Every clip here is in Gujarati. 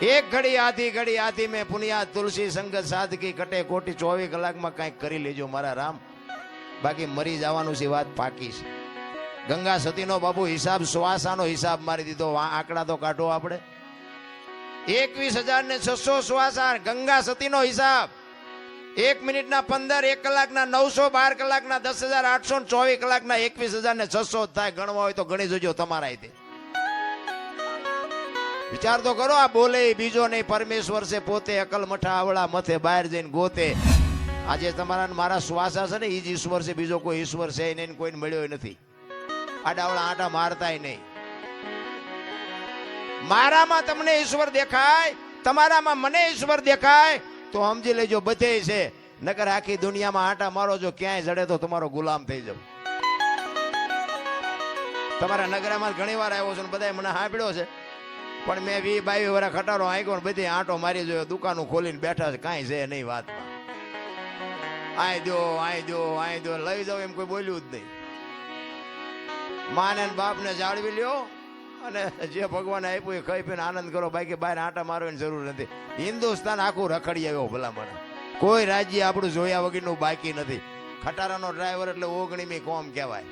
એક ઘડી આધી મેં પુનિયા તુલસી સંગત સાધકી કટે કોટી 24 કલાકમાં કંઈક કરી લેજો મારા રામ, બાકી મરી જવાનું છે વાત પાકી છે. ગંગા સતીનો બાપુ હિસાબ શ્વાસાનો હિસાબ મારી દીધો. આંકડા તો કાઢો આપણે. 21,600 શ્વાસા ગંગા સતીનો હિસાબ. 1 મિનિટના 15, 1 કલાકના 900, 12 કલાકના 10,800, 24 કલાકના 21,600 થાય. ગણવા હોય તો ગણી જોજો તમારા રીતે. વિચાર તો કરો. આ બોલે બીજો નહીં, પરમેશ્વર છે પોતે. અકલ મઠા આવડા મથે બહાર જઈને ગોતે. આજે તમારા મારા શ્વાસા છે ને એ જ ઈશ્વર છે, બીજો કોઈ ઈશ્વર છે નહીં, કોઈને મળ્યો નથી. આડાવડા આટા મારતાય નહીં. મારામાં તમને ઈશ્વર દેખાય, તમારામાં મને ઈશ્વર દેખાય તો સમજી લેજો બધે છે. નકર આખી દુનિયામાં આટા મારો, જો ક્યાંય જડે તો તમારો ગુલામ થઈ જાવ. તમારા નગરામાં ઘણી વાર આવ્યો છું, બધા મને સાંભળ્યો છે, પણ મેં 20-22 વર્ષ ખટારો આંક્યો ને બધી આંટો મારી જોયો. દુકાનો ખોલીને બેઠા છે, કાંઈ છે નહીં વાતમાં. આય દો લઈ જાઓ એમ કોઈ બોલ્યું જ નહીં. માને બાપને જાળવી લ્યો અને જે ભગવાને આપ્યું એ ખાઈ પીને આનંદ કરો, બાકી બહાર આંટા મારવાની જરૂર નથી. હિન્દુસ્તાન આખું રખડી આવ્યો ભલામણ. કોઈ રાજ્ય આપણું જોયા વગરનું બાકી નથી. ખટારાનો ડ્રાઈવર એટલે 19મી કોમ કહેવાય.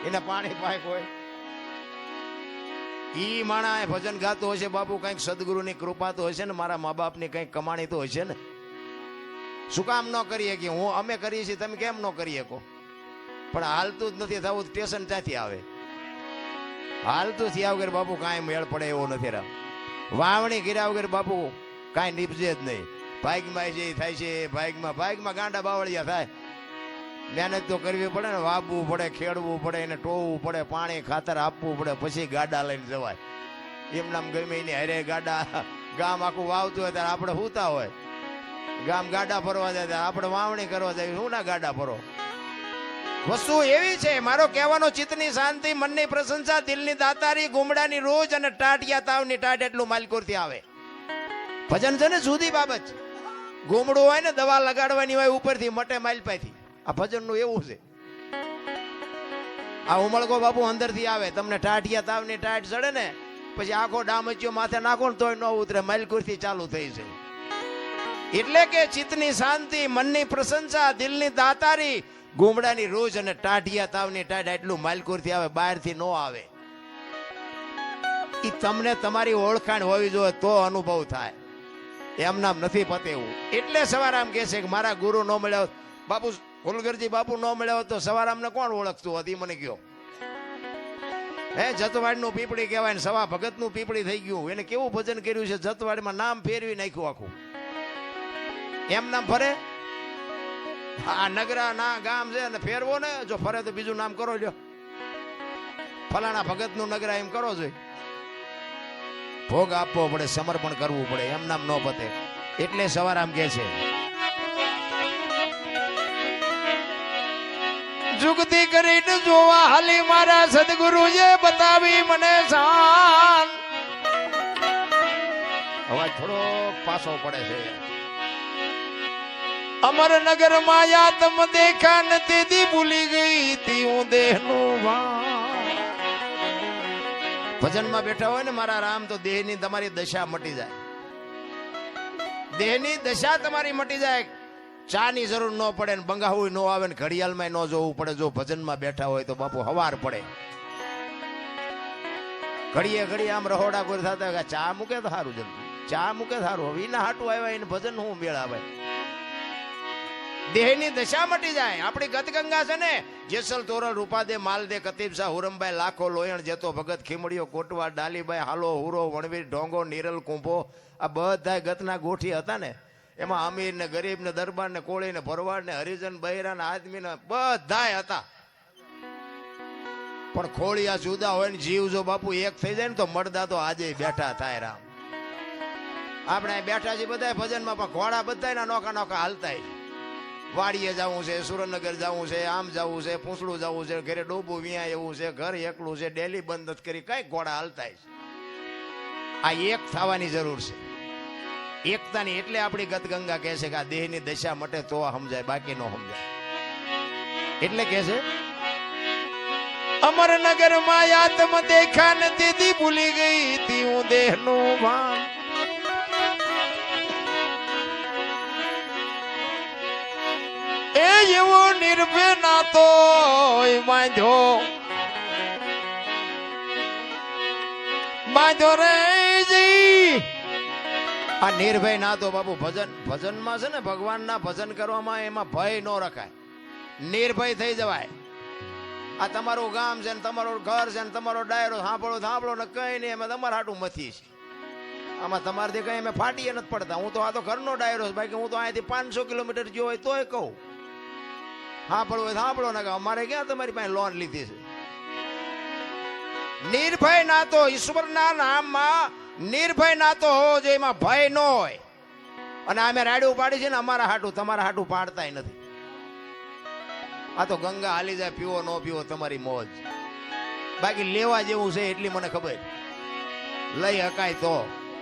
એને પાણી પાય કોઈ ઈ માણા ભજન ગાતો હશે બાપુ, કઈક સદગુરુની કૃપા તો હશે ને, મારા મા બાપની કઈક કમાણી તો હશે ને. શું કામ ન કરીએ કે અમે કરીએ છીએ, તમે કેમ ન કરી શકો? પણ હાલતું જ નથી થવું. સ્ટેશન ક્યાંથી આવે? હાલતું થયા વગર બાપુ કાંઈ મેળ પડે એવો નથી. રામ વાવણી કર્યા વગર બાપુ કાંઈ નીપજે જ નહીં. ભાગમાં જે થાય છે ભાગમાં ગાંડા બાવળિયા થાય. મહેનત તો કરવી પડે ને, વાવવું પડે, ખેડવું પડે, એને ટોવવું પડે, પાણી ખાતર આપવું પડે, પછી ગાડા લઈને જવાય. એમ નામ ગમે એને હરે ગાડા. ગામ આખું વાવતું હોય ત્યારે આપણે સૂતા હોય, ગામ ગાડા ફરવા જાય ત્યારે આપણે વાવણી કરવા જાય. શું ના ગાડા ફરો? વસ્તુ એવી છે. મારો કહેવાનો ચિત્તની શાંતિ, મનની પ્રશંસા, દિલની દાતારી, ગુમડાની રોજ અને ટાટિયા તાવની ટાટ એટલું માલકોરથી આવે. ભજન છે ને જુદી બાબત છે. ગુમડું હોય ને દવા લગાડવાની હોય ઉપરથી મટે માલપાથી. આ ભજનનું એવું છે. આ ઉમળકો બાપુ અંદરથી આવે. તમને ટાટિયા તાવની ટાટ ચડે ને પછી આખો ડામચ્યો માથે નાખો ને તોય ન ઉતરે, માલકોરથી ચાલુ થઈ છે. એટલે કે ચિત્તની શાંતિ, મનની પ્રશંસા, દિલની દાતારી, ગુમડાની રોજ અને ટાઢિયા તાવની ટાઢ એટલું માલકોરથી આવે, બહારથી ન આવે. ઈ તમને તમારી ઓળખાણ હોવી જોઈએ તો અનુભવ થાય. એમ નામ નથી પતેવું. એટલે સવારામ કહે છે કે મારા ગુરુ ન મળ્યા બાપુ, ફુલગરજી બાપુ ન મળ્યા તો સવારામને કોણ ઓળખતું હતી મને કયો? જતવાડનું પીપળી કહેવાય ને સવા ભગતનું પીપળી થઈ ગયું. એને કેવું ભજન કર્યું છે, જતવાડમાં નામ ફેરવી નાખ્યું આખું. એમ નામ ફરે? આ નગરા ના ગામ છે ને ફેરવો ને, જો ફરે તો બીજું નામ કરો લ્યો. ફલાણા ભગત નું નગરા એમ કરો જોઈએ. ભોગ આપવો પડે, સમર્પણ કરવું પડે, એમ નામ ન પતે. એટલે સવારામ કે છે જુગતી કરીને જોવા હાલી મારા સદગુરુએ બતાવી મને શાન. અવાજ થોડો પાછો પડે છે. અમરનગર માયા તમ દેખા ન તેદી ભૂલી ગઈ તી હું દેહનું ભાન. ભજનમાં બેઠા હોય ને મારા રામ તો દેહની તમારી દશા મટી જાય. દેહની દશા તમારી મટી જાય. ચા ની જરૂર ન પડે ને બંગાવું ન આવે ને ઘડિયાળમાં ન જોવું પડે. જો ભજનમાં બેઠા હોય તો બાપુ હવાર પડે. ઘડીએ આમ રહોડા કોઈ થતા ચા મૂકે તો સારું, જલ્દી ચા મૂકે સારું. હવે એના હાટું આવ્યા એને ભજન હું મેળ આવે. દેહની દશા મટી જાય. આપણી ગતગંગા છે ને, જેસલ તોરલ રૂપાદે માલદે કતીબ શાહ હુરમભાઈ લાખો લોયણ જેતો ભગત ખીમડીઓ કોટવા ડાલીભાઈ હાલો હુરો વણવીર ઢોંગો નીરલ કુંભો, આ બધા ગતના ગોઠી હતા ને. એમાં અમીર ને ગરીબ ને દરબાર ને કોળી ને ભરવાડ ને હરિજન બહેરા ને આદમી ને બધા હતા. પણ ખોળિયા જુદા હોય ને જીવ જો બાપુ એક થઈ જાય ને તો મળદા તો આજે બેઠા થાય. રામ આપણે બેઠા છીએ બધા ભજનમાં, પણ ઘોડા બધા નોખા નોખા હાલતા. વાડીએ જવું છે, સુરેન્દ્રનગર જવું છે, આમ જવું છે, પૂંછડું જવું છે, ઘરે ડોબું વિયા એવું છે, ઘર એકલું છે, ડેલી બંધ જ કરી કઈ ઘોડા હાલતા. આ એક થવાની જરૂર છે, એકતાની. એટલે આપણી ગતગંગા કહે છે કે આ દેહની દશા મટે તો સમજાય, બાકી ન સમજાય. એટલે કહે છે અમરનગર માં આત્મ દેખા ને દીદી ભૂલી ગઈ તી હું દેહનું ભાન. એ એવો નિર્ભય નાતો બાંધ્યો બાંધ્યો રે જી. આ નિર્ભય નાતો બાપુ ભજનમાં છે ને, ભગવાનના ભજન કરવામાં એમાં ભય ન રખાય, નિર્ભય થઈ જવાય. આ તમારું ગામ છે ને, તમારું ઘર છે ને, તમારો ડાયરો સાંભળો ને કઈ નહીં, એમાં તમારા હાટું મથી છે. આમાં તમારાથી કઈ અમે ફાટીએ નથી પડતા. હું તો આ તો ઘરનો ડાયરો છે, બાકી હું તો અહીંયાથી 500 કિલોમીટર ગયો હોય તોય કહું સાંભળવું હોય સાંભળો ને, અમારે ક્યાં તમારી પાસે લોન લીધી છે. નિર્ભય નાતો ઈશ્વરના નામમાં નિર્ભય નાતો હોવો જોઈએ, એમાં ભય ન હોય. અને અમે રાડ્યું પાડી છે ને, અમારા હાટું તમારા હાટું પાડતા નથી. આ તો ગંગા હાલી જાય, પીવો ન પીવો તમારી મોજ. બાકી લેવા જેવું છે એટલી મને ખબર, લઈ હકાય તો.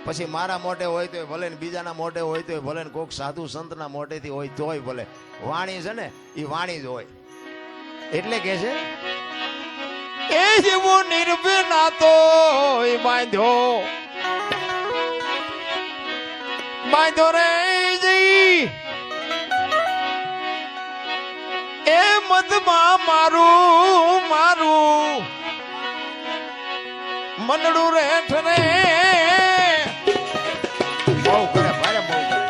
પછી મારા મોઢે હોય તો ભલે ને, બીજાના મોઢે હોય તો ભલે ને, કોઈક સાધુ સંતના મોઢેથી હોય તોય ભલે. વાણી છે ને એ વાણી જ હોય. એટલે કે છે એ જેવો નિર્ભય નાતો બાંધ્યો બાંધ્યો રે જી. એ મધમાં મારું મનડું રેઠ રે. બહુ કરે ભારે, બહુ કરે.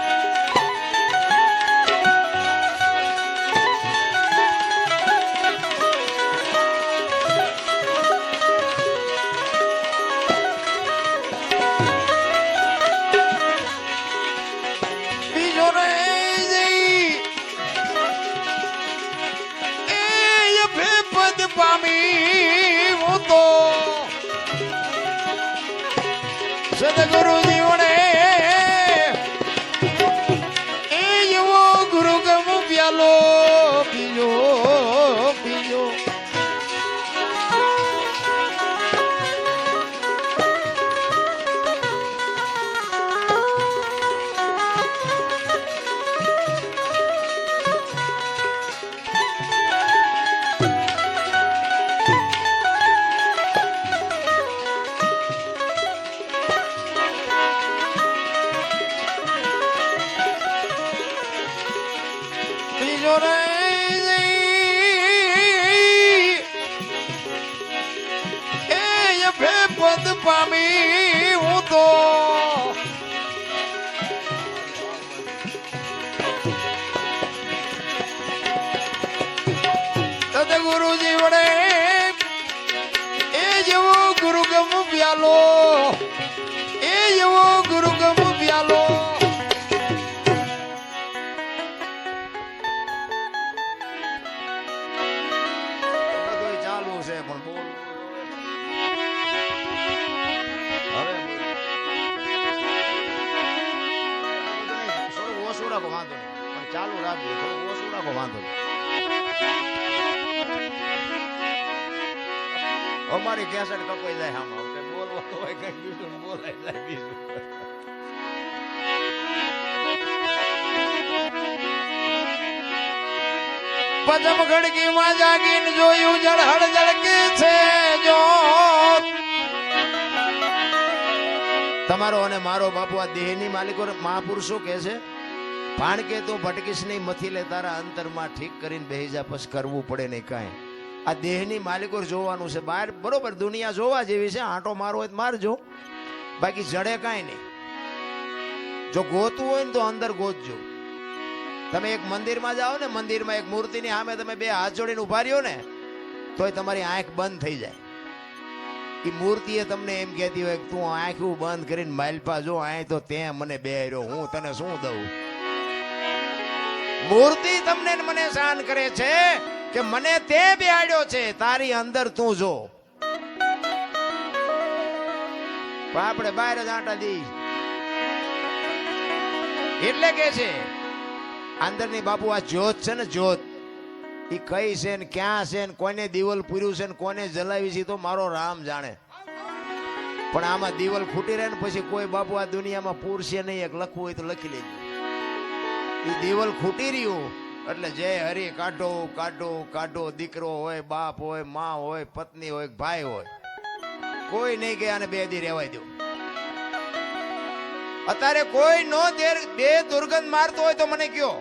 બીજો રે પદ પામી હું તો સદગુરુ જીવને એ એવો ગુરુ ગમ પ્યાલો પીજો પીજો. પદ પામી હું તો સદગુરુજી વડે એ જેવો ગુરુ ગમ પ્યાલો એ જેવો ગુરુ ગમ પ્યાલો. બધું ચાલુ છે પણ બોલ વાંધો નહીં, પણ ચાલુ રાખજો, થોડું ઓછું રાખો, વાંધો નહીં. અમારી કેસેટ કપાઈ જાય આમાં, બોલવાનું હોય કઈ બીજું બોલાઈ જાય બીજું. પદમ ખડકી માં જાગીને જોયું જળહળ જળકે છે જો. તમારો અને મારો બાપુ આ દેહની માલિકો મહાપુરુષો કે છે ભાણ કે તું ભટકીશ નહીં, મથી લે તારા અંતરમાં ઠીક કરીને બેહી જા, પછી કરવું પડે નહીં કાંઈ. આ દેહની માલિકો જોવાનું છે. બહાર બરોબર દુનિયા જોવા જેવી છે, આંટો મારવો હોય તો મારજો, બાકી જડે કાંઈ નહીં. જો ગોતવું હોય ને તો અંદર ગોતજો. તમે એક મંદિરમાં જાઓ ને, મંદિરમાં એક મૂર્તિની સામે તમે બે હાથ જોડીને ઉભા રહ્યો ને તોય તમારી આંખ બંધ થઈ જાય. એ મૂર્તિએ તમને એમ કહેતી હોય કે તું આંખું બંધ કરીને માલપા જો, આય તો તે મને બે રહ્યો, હું તને શું દઉં. મૂર્તિ તમને મને શાન કરે છે કે મને તે બેહાડ્યો છે, તારી અંદર તું જો. આપણે બહાર જ આંટા દી. એટલે કે છે અંદરની બાપુ આ જ્યોત છે ને, જ્યોત એ કઈ છે ને ક્યાં છે ને કોને દીવલ પૂર્યું છે ને કોને જલાવી છે તો મારો રામ જાણે. પણ આમાં દીવલ ખૂટી રહે ને પછી કોઈ બાપુ આ દુનિયામાં પૂરશે નહીં. એક લખવું હોય તો લખી લેજો. એ દીવલ ખૂટી રહ્યું એટલે જય હરી કાઢો કાઢો કાઢો. દીકરો હોય, બાપ હોય, માં હોય, પત્ની હોય, ભાઈ હોય, કોઈ નહીં કે આને બે દી રહેવાય દો. અત્યારે કોઈ નો બે દુર્ગંધ મારતો હોય તો મને કયો.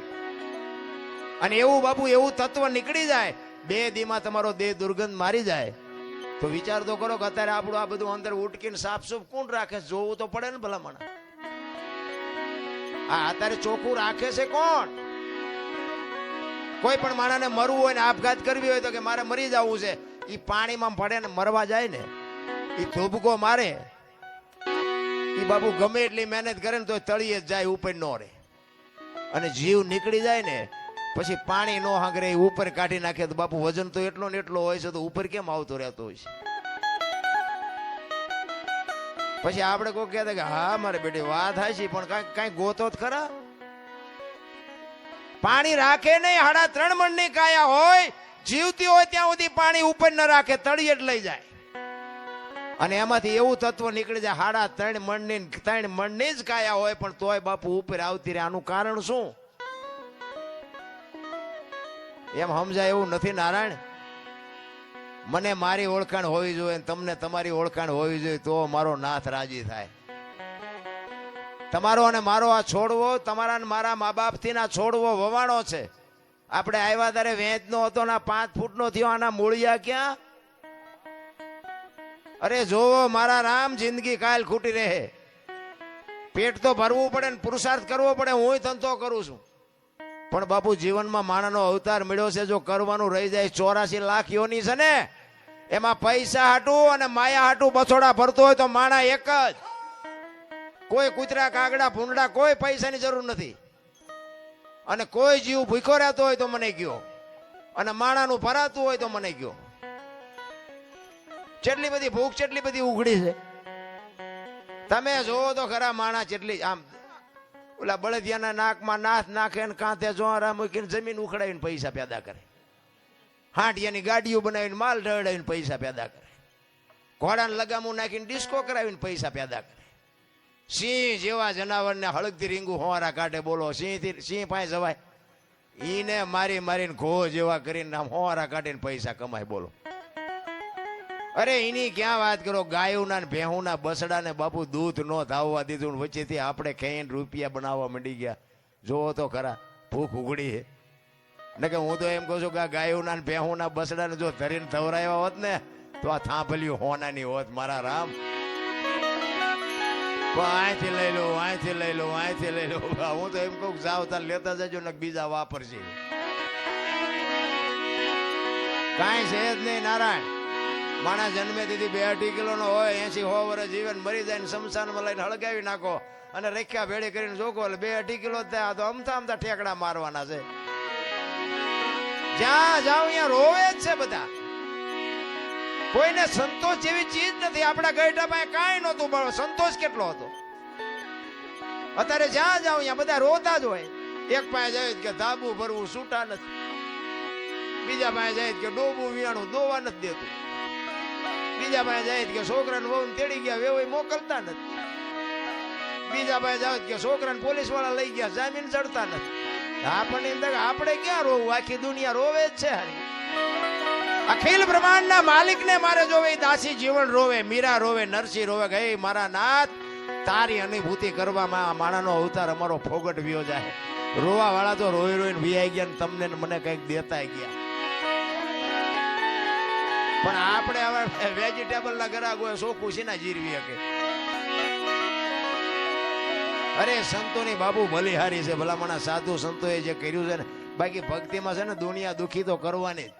અને એવું બાપુ એવું તત્વ નીકળી જાય, 2 દીમાં તમારો દેહ દુર્ગંધ મારી જાય, તો વિચાર તો કરો કે અત્યારે આપણું આ બધું અંદર ઉટકીને સાફસૂફ કોણ રાખે? જોવું તો પડે ને ભલામણ. આ અત્યારે ચોખ્ખું રાખે છે કોણ? કોઈ પણ માણસને મરવું હોય ને આપઘાત કરવી હોય તો કે મારે મરી જવું છે, એ પાણીમાં પડે ને મરવા જાય ને, એ ધોબકો મારે, એ બાપુ ગમે એટલી મહેનત કરે ને તો તળીએ જ જાય, ઉપર નો રહે. અને જીવ નીકળી જાય ને પછી પાણી નો હાંગરે ઉપર કાઢી નાખે તો બાપુ વજન તો એટલો ને એટલો હોય છે, તો ઉપર કેમ આવતો રહેતો હોય છે? પછી આપણે કોઈ કહેતા કે હા મારે બેટી વાત હાચી, પણ કઈ ગોતો જ ખરા. પાણી રાખે નહીં, 3.5 મણની કાયા હોય, જીવતી હોય ત્યાં સુધી પાણી ઉપર ન રાખે, તળિયે જ લઈ જાય. અને એમાંથી એવું તત્વ નીકળી જાય, 3.5 મણની જ કાયા હોય પણ તોય બાપુ ઉપર આવતી રહે. આનું કારણ શું? એમ સમજાય એવું નથી નારાયણ. મને મારી ઓળખાણ હોવી જોઈએ, તમને તમારી ઓળખાણ હોવી જોઈએ, તો મારો નાથ રાજી થાય. તમારો અને મારો આ છોડવો, તમારા અને મારા મા બાપ થી ના છોડવો વવાણો છે. આપણે આવ્યા ત્યારે વેચ નો હતો ને 5 ફૂટનો થયો, આના મૂળિયા ક્યાં? અરે જોવો મારા રામ, જિંદગી કાલ ખૂટી રહે. પેટ તો ભરવું પડે ને પુરુષાર્થ કરવો પડે, હું ધંધો કરું છું. પણ બાપુ જીવનમાં માણસનો અવતાર મળ્યો છે, જો કરવાનું રહી જાય 84 લાખ યોની છે ને, એમાં પૈસા હાટું અને માયા હાટું બસોડા ભરતો હોય તો માણા એક જ. કોઈ કૂતરા કાગડા ભૂંડા કોઈ પૈસાની જરૂર નથી. અને કોઈ જીવ ભૂખો રહેતો હોય તો મને કયો, અને માણાનું ભરાતું હોય તો મને કયો. કેટલી બધી ભૂખ, કેટલી બધી ઉઘડી છે. તમે જોવો તો ખરા માણા કેટલી આમ ઓલા બળદિયાના નાકમાં નાથ નાખે ને કાંથે જોરા મૂકીને જમીન ઉખડાવીને પૈસા પેદા કરે. હાંટિયાની ગાડીઓ બનાવીને માલ ઢળાવીને પૈસા પેદા કરે. ઘોડાને લગામું નાખીને ડિસ્કો કરાવીને પૈસા પેદા કરે. સિંહ જેવા જનાવરને હળગતી રીંગું હોવારા કાઢે. બોલો સિંહ પાસે જવાય? ઈને મારી મારીને ઘો જેવા કરીને આમ હોવારા કાઢીને પૈસા કમાય. બોલો. અરે એની ક્યાં વાત કરો, ગાયોના ને ભેહુના બસડા ને બાપુ દૂધ નો ધાવવા દીધું, વચ્ચેથી આપણે ખાઈને રૂપિયા બનાવવા માંડી ગયા. જોવો તો ખરા, ભૂખ ઉઘડી છે ને. કે હું તો એમ કહું છું કે આ ગાયોના ને ભેહુના બસડા ને જો ધરીને ધવરાવ્યા હોત ને તો આ થાંભલ્યું હોનાની હોત મારા રામ. અહીંથી લઈ લો, અહીંથી લઈ લો, અહીંથી લઈ લો. હું તો એમ કહું જાવ તાર લેતા જજો ને બીજા વાપરશે. કાંઈ છે જ નહીં નારાયણ. માણસ જન્મે દીધી 2-2 કિલોનો હોય, 80-100 વર્ષ જીવન મરી જાય ને શમશાનમાં લઈને હળગાવી નાખો અને રેખ્યા ભેળી કરીને જોકો, એટલે 2-2 કિલો થાય તો અમથા અમથા ઠેકડા મારવાના છે. જ્યાં જાવ ત્યાં રોવે જ છે બધા. કોઈને સંતોષ જેવી ચીજ નથી. આપણા ગઈઢા પાસે કાંઈ નહોતું, પણ સંતોષ કેટલો હતો. અત્યારે જ્યાં જાવ ત્યાં બધા રોતા જ હોય. એક પાસે જાય કે ધાબુ ભરવું છૂટા નથી, બીજા પાસે જાય કે ડોબું વિયાણું દોવા નથી દેતું, બીજા પાસે જાય કે છોકરાને વહુ તેડી ગયા વેવાઈ મોકલતા નથી, બીજા પાસે જાવ કે છોકરાને પોલીસ વાળા લઈ ગયા જામીન ચડતા નથી. આપણને આપણે ક્યાં રોવું? આખી દુનિયા રોવે જ છે. અખિલ બ્રહ્માંડના માલિકને મારે જોવે, દાસી જીવન રોવે, મીરા રોવે, નરસિંહ રોવે. ગઈ મારા નાથ, તારી અનુભૂતિ કરવામાં માણાનો અવતાર અમારો ફોગટ વ્યો જાય. રોવા વાળા તો રોઈ રોઈને વિયાઈ ગયા ને તમને મને કઈક દેતા ગયા. પણ આપણે હવે વેજીટેબલ ના ગ્રાહક હોય, સોખું સીના જીરવી શકે. અરે સંતોની બાબુ બલિહારી છે ભલામણા. સાધુ સંતોએ જે કર્યું છે ને, બાકી ભક્તિમાં છે ને દુનિયા દુખી તો કરવાની.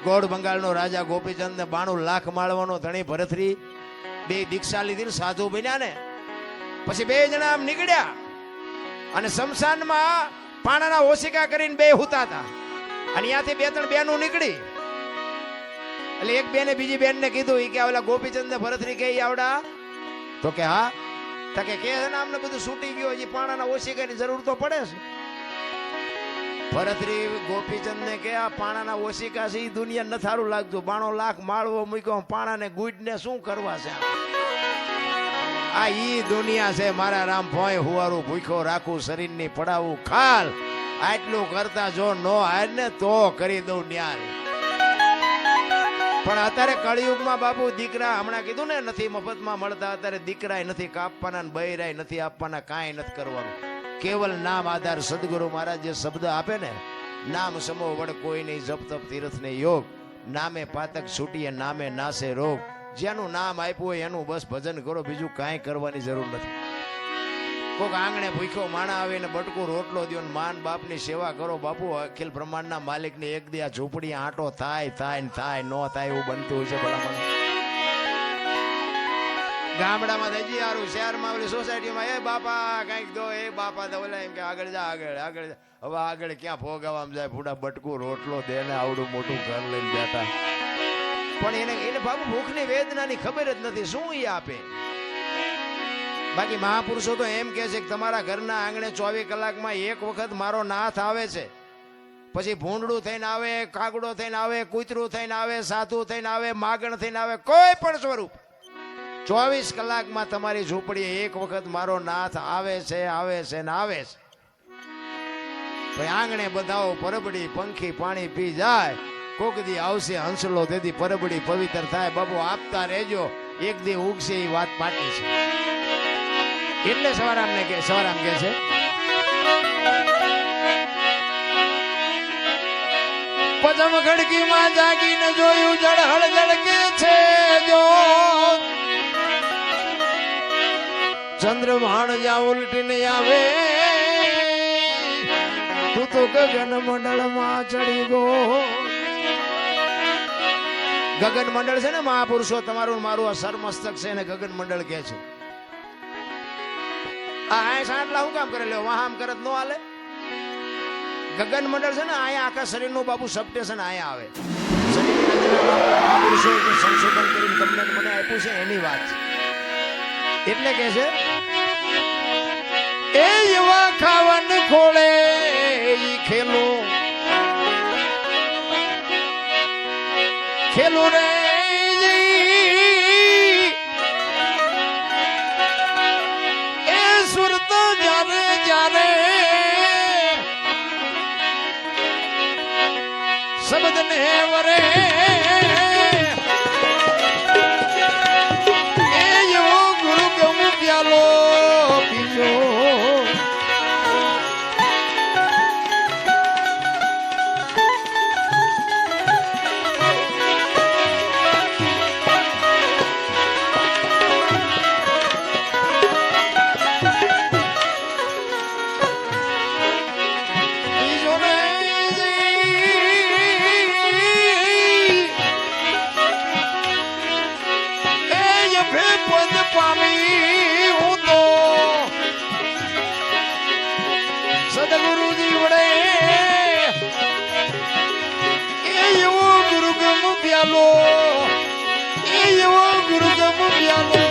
ગોળ બંગાળનો રાજા ગોપીચંદ ને 92 લાખ માળવાનો ધણી ભરતરી 2 દીક્ષા લીધી ને સાધુ બન્યા ને પછી 2 જણા આમ નીકળ્યા અને શમશાનમાં પાણાના ઓશિકા કરીને 2 હુતા હતા. અને ત્યાંથી 2-3 બેનો નીકળી. એટલે એક બેને બીજી બેન ને કીધું કે ઓલા ગોપીચંદ ને ભરતરી કે આવડા? તો કે હા. તો કે છે ને અમને બધું છૂટી ગયું, હજી પાણાના ઓશિકાની જરૂર તો પડે છે. ભરતરી ગોપીચંદ ને કે આ પાણાના ઓશિકા છે, એ દુનિયા ન સારું લાગતું. 92 લાખ માળવો મૂક્યો, પાણાને ગુડ ને શું કરવા છે? આ ઈ દુનિયા છે મારા રામ. ભોય હુવારું ભૂખ્યો રાખું, શરીરની પડાવું ખાલ. આટલું કરતા જો નો હાર ને તો કરી દઉં ન્યાલ. પણ અત્યારે કળિયુગમાં બાપુ દીકરા હમણાં કીધું ને નથી મફતમાં મળતા, અત્યારે દીકરાય નથી કાપવાના ને બૈરાય નથી આપવાના, કાંઈ નથી કરવાનું. કેવલ નામ આધાર. સદગુરુ મહારાજ જે શબ્દ આપે ને, નામ સમો વડ કોઈ નહીં, જપ તપ તીર્થ ને યોગ, નામે પાતક છૂટીએ નામે નાશે રોગ. જેનું નામ આપ્યું હોય એનું બસ ભજન કરો, બીજું કાંઈ કરવાની જરૂર નથી. કોક આંગણે ભૂખ્યો માણા આવે ને બટકું રોટલો દો ને માન બાપની સેવા કરો. બાપુ અખિલ બ્રહ્માંડના માલિકની એક દી આ ઝૂંપડી આંટો થાય થાય ને થાય ન થાય એવું બનતું છે ભલામણ. ગામડામાં હજી સારું, શહેરમાં ઓલી સોસાયટીમાં એ બાપા કઈક દો, એ બાપા તો ઓલા એમ કે આગળ જા આગળ આગળ. હવે આગળ ક્યાં ભોગાવામાં જાય, ભૂડા બટકું રોટલો દે ને આવડું મોટું ઘર લઈને બેઠા. પણ એને બાપુ ભૂખની વેદનાની ખબર જ નથી, શું એ આપે. બાકી મહાપુરુષો તો એમ કે છે કે તમારા ઘરના આંગણે 24 કલાકમાં એક વખત મારો નાથ આવે છે, પછી ભૂંડડું થઈને આવે, કાગડો થઈને આવે, કૂતરું થઈને આવે, સાધુ થઈને આવે, માગણ થઈને આવે, કોઈ પણ સ્વરૂપ 24 કલાકમાં તમારી ઝૂંપડીએ એક વખત મારો નાથ આવે છે, આવે છે ને આવે છે. ભાઈ આંગણે બધાઓ પરબડી પંખી પાણી પી જાય, કોક દી આવશે હંસલો, તેથી પરબડી પવિત્ર થાય. બાબુ આપતા રહેજો, એક દી ઉગશે એ વાત પાકી છે. એટલે સવારામ કે છે પદમ ખડકીમાં જાગીને જોયું જળહળ જળકે છે જો, ચંદ્રભાણ જ્યાં ઉલટીને આવે, તું તો ગગન મંડળમાં ચડી ગો. ગગન મંડળ છે ને મહાપુરુષો, તમારું મારું આ સરમસ્તક છે ને ગગન મંડળ કે છે. આ સાંટલા હું કામ કરે લ્યો, વાહામ કરત નો હાલે. ગગન મંડળ છે ને અહીંયા આખા શરીરનું બાપુ સબસ્ટેશન અહીંયા આવે. મહાપુરુષો સંશોધન કરીને તમને મને આપ્યું છે એની વાત છે. એટલે કે છે એ એવા ખાવન ખોળે ઈ ખેલો ખેલો રે શબ્દ ને વરે એ એવો ગુરુ ગમ પ્યાલો પીજો. સદગુરુજી વડે એ એવો ગુરુગમ પ્યાલો, એ એવો ગુરુગમ પ્યાલો.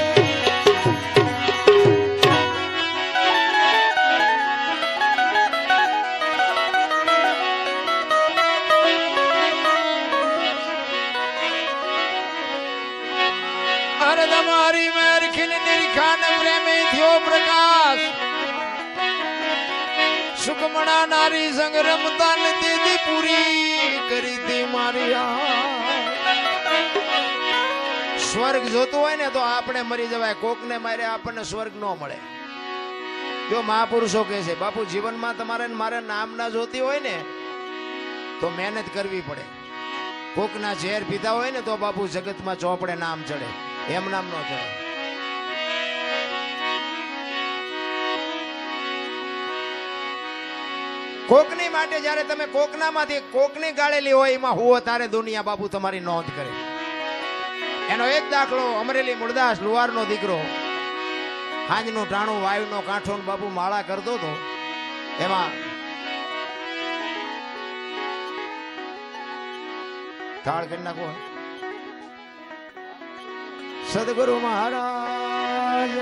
અરે તમારી મેર ખીલ નિરખાન પ્રેમે થયો પ્રકાશ, સુકમણા નારી સંગ રમતા ને દીદી પૂરી કરી દી મારી. સ્વર્ગ જોતું હોય ને તો આપણે મરી જવાય, કોકને મારે આપણને સ્વર્ગ ન મળે. જો મહાપુરુષો કહે છે બાપુ જીવનમાં તમારે મારે નામ ના જોતી હોય ને તો મહેનત કરવી પડે. કોકના ઝેર પીધા હોય ને તો બાપુ જગતમાં ચોપડે નામ ચડે, એમ નામ ન ચડે. કોકની માટે જયારે તમે કોકનામાંથી કોકની ગાળેલી હોય એમાં હુઓ તારે દુનિયા બાપુ તમારી નોંધ કરે. એનો એક દાખલો અમરેલી મૂળદાસ લુહારનો દીકરો હાંજનું ટાણું વાયુનો કાંઠો બાપુ માળા કરતો હતો. એમાં થાળ કરી નાખો. સદગુરુ મહારાજ